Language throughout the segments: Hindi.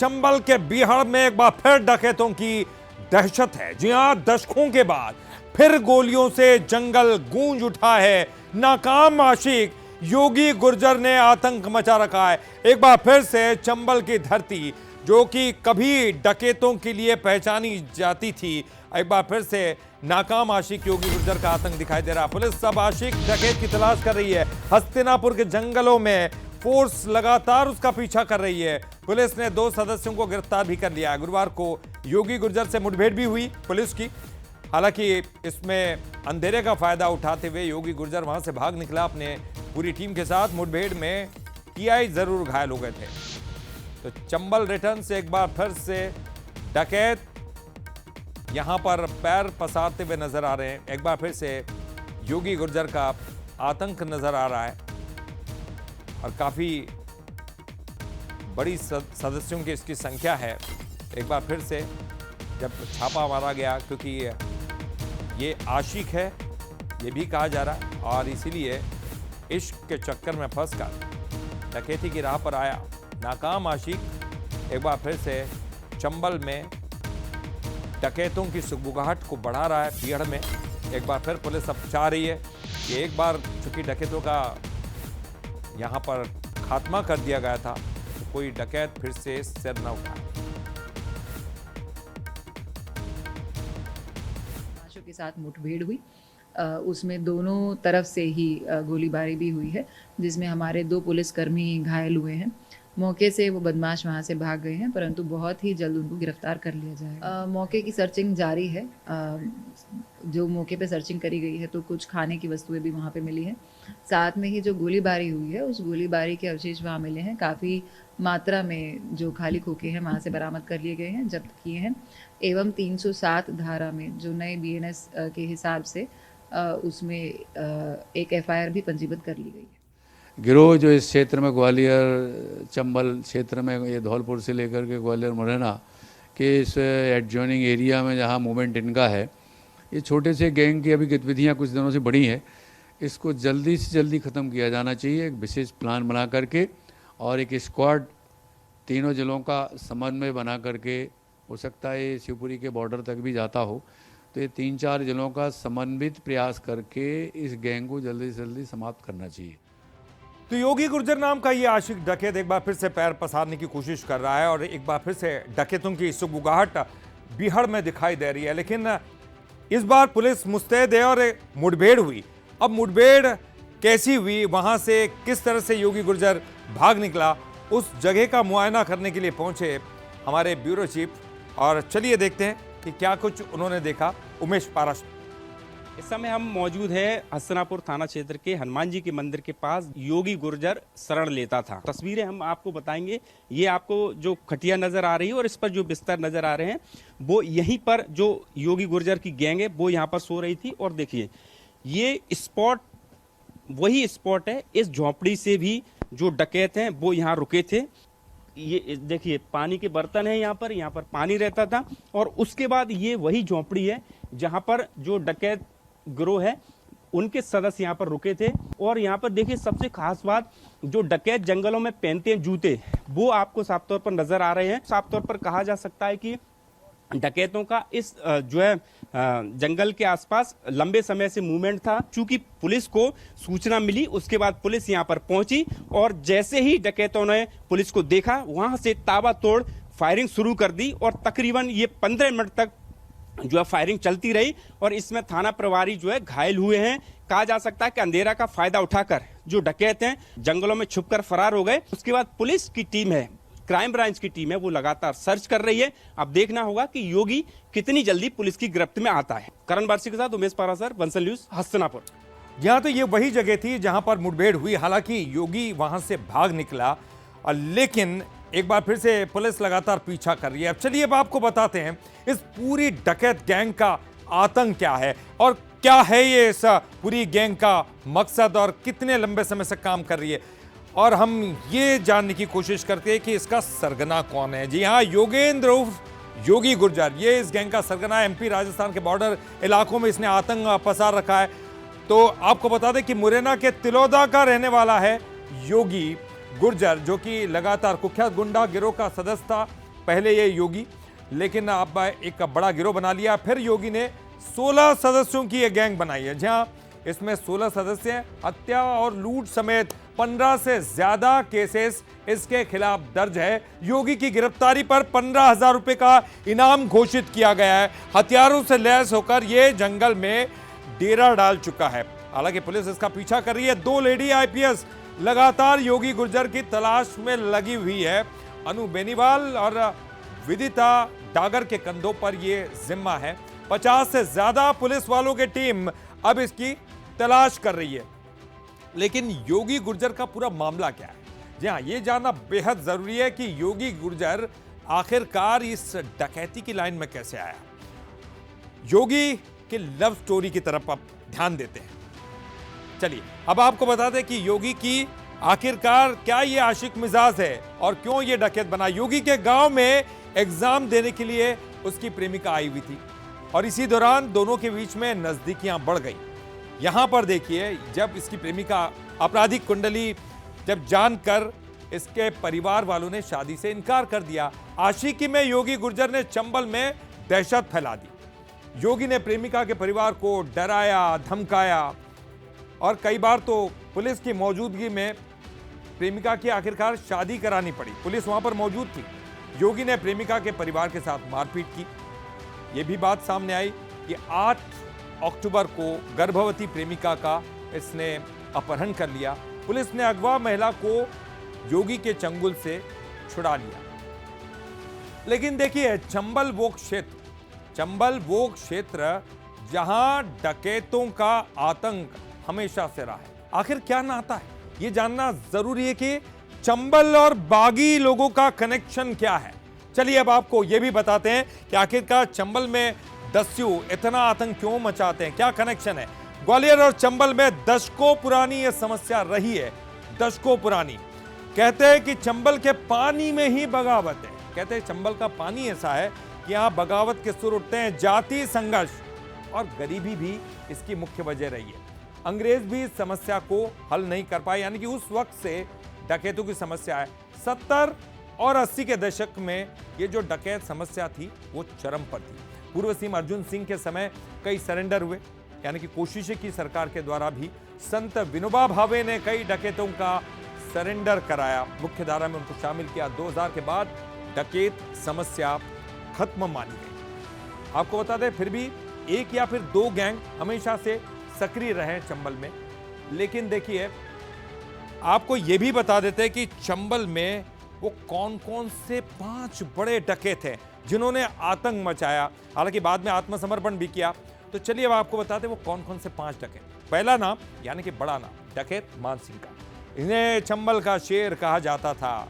चंबल के बीहड़ में एक बार फिर डकैतों की दहशत है। जी हां, दशकों के बाद फिर गोलियों से जंगल गूंज उठा है। नाकाम आशिक योगी गुर्जर ने आतंक मचा रखा है। एक बार फिर से चंबल की धरती, जो कि कभी डकैतों के लिए पहचानी जाती थी, एक बार फिर से नाकाम आशिक योगी गुर्जर का आतंक दिखाई दे रहा है। पुलिस सब आशिक डकैत की तलाश कर रही है। हस्तिनापुर के जंगलों में फोर्स लगातार उसका पीछा कर रही है। पुलिस ने 2 सदस्यों को गिरफ्तार भी कर लिया है। गुरुवार को योगी गुर्जर से मुठभेड़ भी हुई पुलिस की। हालांकि इसमें अंधेरे का फायदा उठाते हुए योगी गुर्जर वहां से भाग निकला अपने पूरी टीम के साथ। मुठभेड़ में टीआई जरूर घायल हो गए थे। तो चंबल रिटर्न से एक बार फिर से डकैत यहां पर पैर पसारते हुए नजर आ रहे हैं। एक बार फिर से योगी गुर्जर का आतंक नजर आ रहा है और काफी बड़ी सदस्यों की इसकी संख्या है। एक बार फिर से जब छापा मारा गया, क्योंकि ये आशिक है ये भी कहा जा रहा है, और इसीलिए इश्क के चक्कर में फंसकर डकैती की राह पर आया नाकाम आशिक एक बार फिर से चंबल में डकैतों की सुगबुगाहट को बढ़ा रहा है। बीहड़ में एक बार फिर पुलिस अब चाह रही है कि एक बार चूंकि डकैतों का यहाँ पर खात्मा कर दिया गया था, तो कोई डकैत फिर से सिर न उठाए। के साथ मुठभेड़ हुई, उसमें दोनों तरफ से ही गोलीबारी भी हुई है, जिसमें हमारे 2 पुलिसकर्मी घायल हुए हैं। मौके से वो बदमाश वहाँ से भाग गए हैं, परंतु बहुत ही जल्द उनको गिरफ्तार कर लिया जाएगा। मौके की सर्चिंग जारी है। जो मौके पे सर्चिंग करी गई है तो कुछ खाने की वस्तुएं भी वहाँ पे मिली हैं। साथ में ही जो गोलीबारी हुई है उस गोलीबारी के अवशेष वहाँ मिले हैं। काफ़ी मात्रा में जो खाली खोखे हैं वहाँ से बरामद कर लिए गए हैं, जब्त किए हैं, एवं 307 धारा में जो नए बीएनएस के हिसाब से उसमें एक एफआईआर भी पंजीबद्ध कर ली गई है। गिरोह जो इस क्षेत्र में ग्वालियर चंबल क्षेत्र में, ये धौलपुर से लेकर के ग्वालियर मुरैना के इस एडजॉइनिंग एरिया में जहाँ मूवमेंट इनका है, ये छोटे से गैंग की अभी गतिविधियाँ कुछ दिनों से बढ़ी हैं। इसको जल्दी से जल्दी ख़त्म किया जाना चाहिए, एक विशेष प्लान बना करके, और एक स्क्वाड तीनों जिलों का समन्वय बना करके, हो सकता है ये शिवपुरी के बॉर्डर तक भी जाता हो, तो ये 3-4 जिलों का समन्वित प्रयास करके इस गैंग को जल्दी से जल्दी समाप्त करना चाहिए। तो योगी गुर्जर नाम का ये आशिक डकैत एक बार फिर से पैर पसारने की कोशिश कर रहा है और एक बार फिर से डकैतों की सुगबुगाहट बीहड़ में दिखाई दे रही है। लेकिन इस बार पुलिस मुस्तैद है और मुठभेड़ हुई। अब मुठभेड़ कैसी हुई, वहां से किस तरह से योगी गुर्जर भाग निकला, उस जगह का मुआयना करने के लिए पहुंचे हमारे ब्यूरो चीफ, और चलिए देखते हैं कि क्या कुछ उन्होंने देखा। उमेश पाराश। इस समय हम मौजूद हैं हस्तिनापुर थाना क्षेत्र के हनुमान जी के मंदिर के पास। योगी गुर्जर शरण लेता था। तस्वीरें हम आपको बताएंगे। ये आपको जो खटिया नजर आ रही है और इस पर जो बिस्तर नजर आ रहे हैं, वो यहीं पर जो योगी गुर्जर की गैंग है वो यहाँ पर सो रही थी। और देखिए ये स्पॉट वही स्पॉट है। इस झोपड़ी से भी जो डकैत हैं वो यहाँ रुके थे। ये देखिए पानी के बर्तन है, यहाँ पर पानी रहता था। और उसके बाद ये वही झोपड़ी है जहाँ पर जो डकैत गिरोह है उनके सदस्य यहाँ पर रुके थे। और यहाँ पर देखिए सबसे खास बात, जो डकैत जंगलों में पहनते हैं जूते, वो आपको साफ तौर पर नजर आ रहे हैं। साफ तौर पर कहा जा सकता है कि डकैतों का इस जो है जंगल के आसपास लंबे समय से मूवमेंट था। चूंकि पुलिस को सूचना मिली, उसके बाद पुलिस यहां पर पहुंची और जैसे ही डकैतों ने पुलिस को देखा, वहां से ताबड़तोड़ फायरिंग शुरू कर दी। और तकरीबन ये 15 मिनट तक जो है फायरिंग चलती रही और इसमें थाना प्रभारी जो है घायल हुए हैं। कहा जा सकता है कि अंधेरा का फायदा उठाकर जो डकैत हैं जंगलों में छुपकर फरार हो गए। उसके बाद पुलिस की टीम है, क्राइम ब्रांच की टीम है, वो लगातार सर्च कर रही है। अब देखना होगा कि योगी कितनी जल्दी पुलिस की गिरफ्त में आता है। करण बारसी के साथ उमेश पारासर, बंसल न्यूज, हस्तिनापुर। यहाँ तो ये वही जगह थी जहां पर मुठभेड़ हुई। हालांकि योगी वहां से भाग निकला, लेकिन एक बार फिर से पुलिस लगातार पीछा कर रही है। अब चलिए अब आपको बताते हैं इस पूरी डकैत गैंग का आतंक क्या है और क्या है ये इस पूरी गैंग का मकसद और कितने लंबे समय से काम कर रही है, और हम ये जानने की कोशिश करते हैं कि इसका सरगना कौन है। जी हाँ, योगेंद्र उर्फ योगी गुर्जर, ये इस गैंग का सरगना है। एमपी राजस्थान के बॉर्डर इलाकों में इसने आतंक पसार रखा है। तो आपको बता दें कि मुरैना के तिलोदा का रहने वाला है योगी गुर्जर, जो कि लगातार कुख्यात गुंडा गिरोह का सदस्य था पहले ये योगी, लेकिन अब एक बड़ा गिरोह बना लिया। फिर योगी ने 16 सदस्यों की एक गैंग बनाई है, जहां इसमें 16 सदस्य हैं। हत्या और लूट समेत 15 से ज्यादा केसेस इसके खिलाफ दर्ज है। योगी की गिरफ्तारी पर 15,000 रुपए का इनाम घोषित किया गया है। हथियारों से लैस होकर यह जंगल में डेरा डाल चुका है। हालांकि पुलिस इसका पीछा कर रही है। 2 लेडी आईपीएस लगातार योगी गुर्जर की तलाश में लगी हुई है। अनु बेनीवाल और विदिता डागर के कंधों पर यह जिम्मा है। 50 से ज्यादा पुलिस वालों की टीम अब इसकी तलाश कर रही है। लेकिन योगी गुर्जर का पूरा मामला क्या है? जी हाँ, यह जानना बेहद जरूरी है कि योगी गुर्जर आखिरकार इस डकैती की लाइन में कैसे आया। योगी की लव स्टोरी की तरफ अब ध्यान देते हैं। चलिए अब आपको बता दें कि योगी की आखिरकार क्या ये आशिक मिजाज है और क्यों ये डकैत बना। योगी के गांव में एग्जाम देने के लिए उसकी प्रेमिका आई हुई थी और इसी दौरान दोनों के बीच में नजदीकियां बढ़ गई। यहां पर देखिए, जब इसकी प्रेमिका आपराधिक कुंडली जब जानकर इसके परिवार वालों ने शादी से इनकार कर दिया, आशिकी में योगी गुर्जर ने चंबल में दहशत फैला दी। योगी ने प्रेमिका के परिवार को डराया, धमकाया और कई बार तो पुलिस की मौजूदगी में प्रेमिका की आखिरकार शादी करानी पड़ी। पुलिस वहां पर मौजूद थी। योगी ने प्रेमिका के परिवार के साथ मारपीट की। यह भी बात सामने आई कि 8 अक्टूबर को गर्भवती प्रेमिका का इसने अपहरण कर लिया। पुलिस ने अगवा महिला को योगी के चंगुल से छुड़ा लिया। लेकिन देखिए, चंबल वो क्षेत्र जहां डकैतों का आतंक हमेशा से रहा है। आखिर क्या नाता है, यह जानना जरूरी है कि चंबल और बागी लोगों का कनेक्शन क्या है। चलिए अब आपको यह भी बताते हैं कि आखिरकार चंबल में दस्यु इतना आतंक क्यों मचाते हैं, क्या कनेक्शन है। ग्वालियर और चंबल में दशकों पुरानी यह समस्या रही है, दशकों पुरानी। कहते हैं कि चंबल के पानी में ही बगावत है। कहते हैं चंबल का पानी ऐसा है कि यहां बगावत के सुर उठते हैं। जाति संघर्ष और गरीबी भी इसकी मुख्य वजह रही है। अंग्रेज भी इस समस्या को हल नहीं कर पाए, यानी कि उस वक्त से डकैतों की समस्या है। 70 और 80 के दशक में ये जो डकैत समस्या थी वो चरम पर थी। पूर्व सीएम अर्जुन सिंह के समय कई सरेंडर हुए, यानी कि कोशिशें की सरकार के द्वारा भी। संत विनोबा भावे ने कई डकैतों का सरेंडर कराया, मुख्य धारा में उनको शामिल किया। 2000 के बाद डकैत समस्या खत्म मानी गई। आपको बता दें, फिर भी 1 या फिर 2 गैंग हमेशा से सक्रिय रहे चंबल में। लेकिन देखिए, आपको यह भी बता देते हैं कि चंबल में वो कौन कौन से 5 बड़े डकैत हैं जिन्होंने आतंक मचाया। हालांकि बाद में आत्मसमर्पण भी किया। तो चलिए अब आपको बताते हैं वो कौन कौन से 5 डकैत। पहला नाम, यानी कि बड़ा नाम, डकैत मान सिंह का। इन्हें चंबल का शेर कहा जाता था।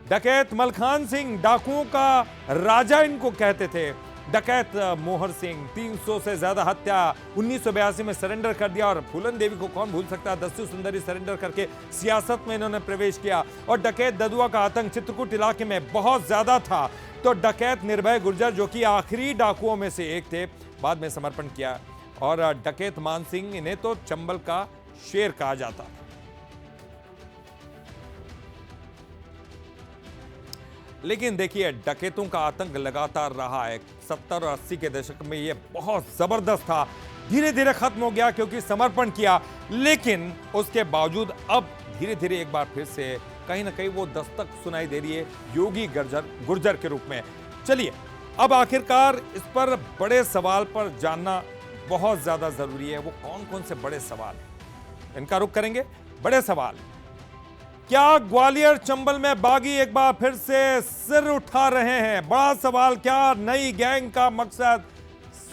डकैत मलखान सिंह, डाकुओं का राजा इनको कहते थे। डकैत मोहर सिंह, 300 से ज्यादा हत्या, 1982 में सरेंडर कर दिया। और फूलन देवी को कौन भूल सकता है, दस्यु सुंदरी सरेंडर करके सियासत में इन्होंने प्रवेश किया। और डकैत ददुआ का आतंक चित्रकूट इलाके में बहुत ज्यादा था। तो डकैत निर्भय गुर्जर, जो कि आखिरी डाकुओं में से एक थे, बाद में समर्पण किया। और डकैत मान सिंह, इन्हें तो चंबल का शेर कहा जाता था। लेकिन देखिए, डकैतों का आतंक लगातार रहा है। 70 और 80 के दशक में यह बहुत जबरदस्त था। धीरे धीरे खत्म हो गया क्योंकि समर्पण किया। लेकिन उसके बावजूद अब धीरे धीरे एक बार फिर से कहीं ना कहीं वो दस्तक सुनाई दे रही है योगी गुर्जर के रूप में। चलिए अब आखिरकार इस पर बड़े सवाल पर जानना बहुत ज्यादा जरूरी है। वो कौन कौन से बड़े सवाल हैं, इनका रुख करेंगे। बड़े सवाल, क्या ग्वालियर चंबल में बागी एक बार फिर से सिर उठा रहे हैं? बड़ा सवाल, क्या नई गैंग का मकसद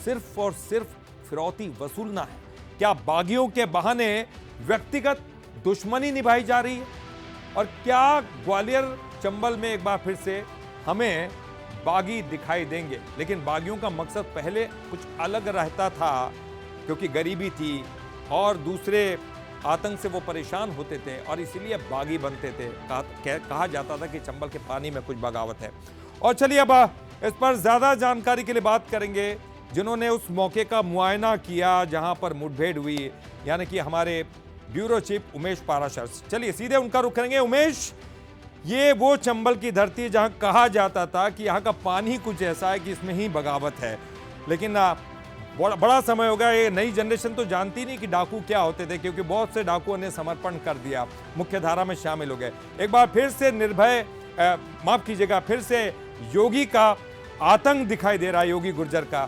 सिर्फ और सिर्फ फिरौती वसूलना है? क्या बागियों के बहाने व्यक्तिगत दुश्मनी निभाई जा रही है? और क्या ग्वालियर चंबल में एक बार फिर से हमें बागी दिखाई देंगे? लेकिन बागियों का मकसद पहले कुछ अलग रहता था, क्योंकि गरीबी थी और दूसरे आतंक से वो परेशान होते थे और इसीलिए बागी बनते थे। कहा जाता था कि चंबल के पानी में कुछ बगावत है। और चलिए अब इस पर ज्यादा जानकारी के लिए बात करेंगे जिन्होंने उस मौके का मुआयना किया जहां पर मुठभेड़ हुई, यानी कि हमारे ब्यूरो चीफ उमेश पाराशर। चलिए सीधे उनका रुख करेंगे। उमेश, ये वो चंबल की धरती है जहां कहा जाता था कि यहाँ का पानी कुछ ऐसा है कि इसमें ही बगावत है। लेकिन बड़ा समय हो गया, ये नई जनरेशन तो जानती नहीं कि डाकू क्या होते थे, क्योंकि बहुत से डाकुओं ने समर्पण कर दिया, मुख्य धारा में शामिल हो गए। एक बार फिर से निर्भय, माफ कीजिएगा, फिर से योगी का आतंक दिखाई दे रहा है, योगी गुर्जर का।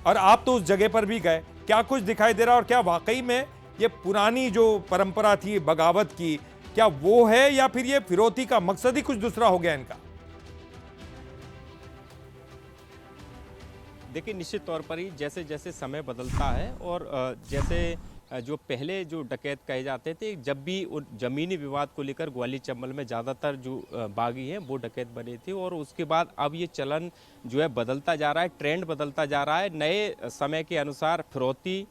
और आप तो उस जगह पर भी गए, क्या कुछ दिखाई दे रहा है और क्या वाकई में ये पुरानी जो परंपरा थी बगावत की, क्या वो है या फिर ये फिरौती का मकसद ही कुछ दूसरा हो गया इनका? देखिए, निश्चित तौर पर ही जैसे जैसे समय बदलता है और जैसे जो पहले जो डकैत कहे जाते थे, जब भी उन जमीनी विवाद को लेकर ग्वालियर चंबल में ज़्यादातर जो बागी हैं वो डकैत बने थे, और उसके बाद अब ये चलन जो है बदलता जा रहा है, ट्रेंड बदलता जा रहा है। नए समय के अनुसार फिरौती,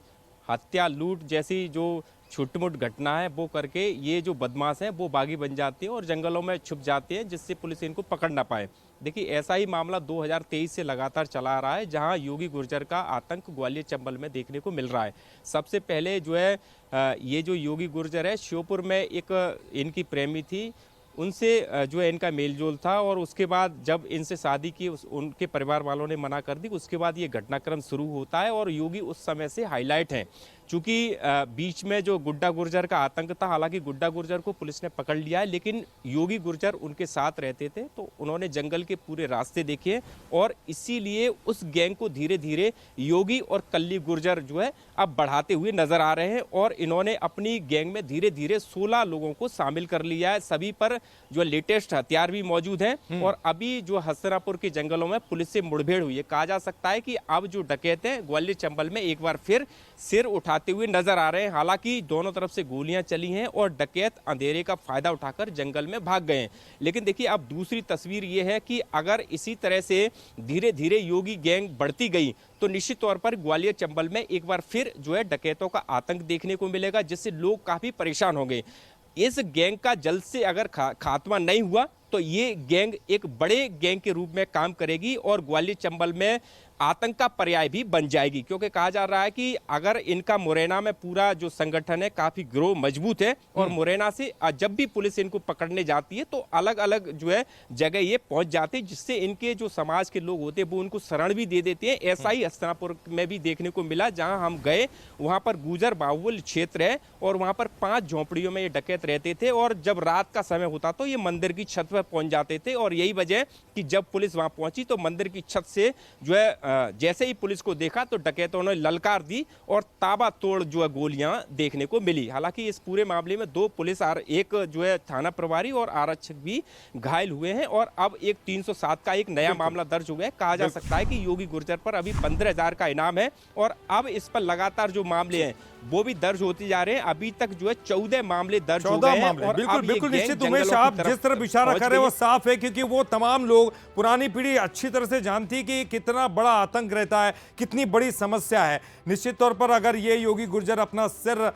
हत्या, लूट जैसी जो छुटमुट घटना है वो करके ये जो बदमाश हैं वो बागी बन जाते हैं और जंगलों में छुप जाते हैं, जिससे पुलिस इनको पकड़ ना पाए। देखिए, ऐसा ही मामला 2023 से लगातार चला आ रहा है, जहां योगी गुर्जर का आतंक ग्वालियर चंबल में देखने को मिल रहा है। सबसे पहले जो है ये जो योगी गुर्जर है, श्योपुर में एक इनकी प्रेमी थी, उनसे जो है इनका मेलजोल था, और उसके बाद जब इनसे शादी की उनके परिवार वालों ने मना कर दी, उसके बाद ये घटनाक्रम शुरू होता है और योगी उस समय से हाईलाइट हैं। चूंकि बीच में जो गुड्डा गुर्जर का आतंक था, हालांकि गुड्डा गुर्जर को पुलिस ने पकड़ लिया है, लेकिन योगी गुर्जर उनके साथ रहते थे, तो उन्होंने जंगल के पूरे रास्ते देखे और इसीलिए उस गैंग को धीरे धीरे योगी और कल्ली गुर्जर जो है अब बढ़ाते हुए नजर आ रहे हैं, और इन्होंने अपनी गैंग में धीरे धीरे 16 लोगों को शामिल कर लिया है। सभी पर जो लेटेस्ट हथियार भी मौजूद हैं, और अभी जो हसनापुर के जंगलों में पुलिस से मुठभेड़ हुई है। कहा जा सकता है कि अब जो डकैत हैं ग्वालियर चंबल में एक बार फिर सिर उठाते हुए नजर आ रहे हैं। हालांकि दोनों तरफ से गोलियां चली हैं और डकैत अंधेरे का फायदा उठाकर जंगल में भाग गए हैं। लेकिन देखिए, अब दूसरी तस्वीर ये है कि अगर इसी तरह से धीरे धीरे योगी गैंग बढ़ती गई तो निश्चित तौर पर ग्वालियर चंबल में एक बार फिर जो है डकैतों का आतंक देखने को मिलेगा, जिससे लोग काफी परेशान होंगे। इस गैंग का जल्द से अगर खात्मा नहीं हुआ तो ये गैंग एक बड़े गैंग के रूप में काम करेगी और ग्वालियर चंबल में आतंक का पर्याय भी बन जाएगी, क्योंकि कहा जा रहा है कि अगर इनका मुरैना में पूरा जो संगठन है काफी गिरोह मजबूत है, और मुरैना से जब भी पुलिस इनको पकड़ने जाती है तो अलग अलग जो है जगह ये पहुंच जाते हैं, जिससे इनके जो समाज के लोग होते हैं वो उनको शरण भी दे देते हैं। ऐसा ही हसनापुर में भी देखने को मिला, जहां हम गए वहां पर गुजर बाहुल क्षेत्र है और वहां पर 5 झोंपड़ियों में ये डकैत रहते थे, और जब रात का समय होता तो ये मंदिर की छत पर पहुंच जाते थे, और यही वजह कि जब पुलिस वहां पहुंची तो मंदिर की छत से जो है जैसे ही पुलिस को देखा तो डकैतों ने ललकार दी और ताबड़तोड़ जो है गोलियां देखने को मिली। हालांकि इस पूरे मामले में 2 पुलिस एक जो है थाना प्रभारी और आरक्षक भी घायल हुए हैं, और अब एक 307 का एक नया मामला दर्ज हो गया। कहा जा सकता है कि योगी गुर्जर पर अभी 15,000 का इनाम है, और अब इस पर लगातार जो मामले हैं वो भी दर्ज होते जा रहे हैं। अभी तक जो है 14 मामले दर्ज हो गए हैं, और बिल्कुल बिल्कुल निश्चित उमेश, आप जिस तरफ इशारा कर रहे हैं वो साफ है, क्योंकि वो तमाम लोग, पुरानी पीढ़ी अच्छी तरह से जानती है कि कितना बड़ा आतंक रहता है, कितनी बड़ी समस्या है। निश्चित तौर पर अगर ये योगी गुर्जर अपना सिर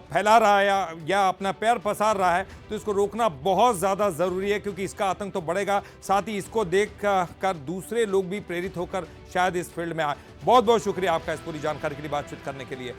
फैला रहा है या अपना पैर पसार रहा है तो इसको रोकना बहुत ज्यादा जरूरी है, क्योंकि इसका आतंक तो बढ़ेगा, साथ ही इसको देख कर दूसरे लोग भी प्रेरित होकर शायद इस फील्ड में आए। बहुत बहुत शुक्रिया आपका इस पूरी जानकारी के लिए बातचीत करने के लिए।